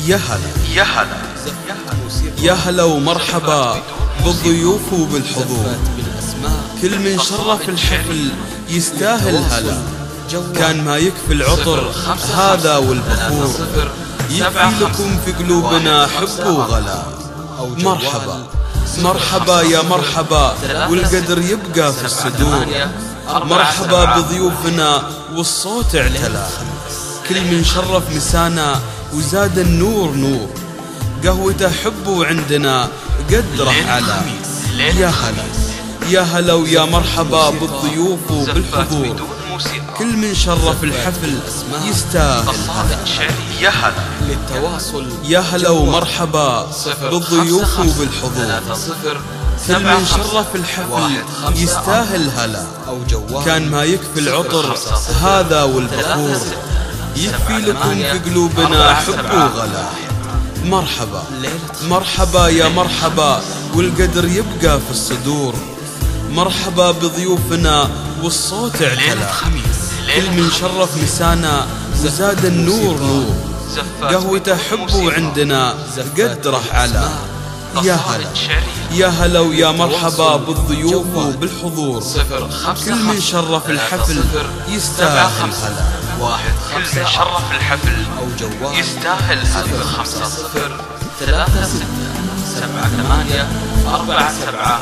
يا هلا يا هلا يا هلا ومرحبا بالضيوف وبالحضور. كل من شرف الحفل يستاهل هلا، كان ما يكفي العطر هذا والبخور، يكفي لكم في قلوبنا حب وغلا. مرحبا مرحبا يا مرحبا والقدر يبقى في الصدور، مرحبا بضيوفنا والصوت اعتلى. كل من شرف مسانا وزاد النور نور، قهوته حب وعندنا قد رح على. يا هلا يا هلا ويا مرحبا بالضيوف وبالحضور. كل من شرف الحفل يستاهل هلا. يا هلا للتواصل يا هلا ومرحبا بالضيوف وبالحضور. كل من شرف الحفل يستاهل هلا، كان ما يكفي العطر هذا والبخور، يكفي لكم في قلوبنا حب وغلا. مرحبا مرحبا يا مرحبا والقدر يبقى في الصدور، مرحبا بضيوفنا والصوت اعتلى. كل من شرف مسانا وزاد النور نور، قهوته حب وعندنا قد رح على. يا هلا يا هلا ويا مرحبا بالضيوف وبالحضور. كل من شرف الحفل يستاهل هلا، كل من شرف الحفل يستاهل هلا. 5-0-3-6-7-8-4-7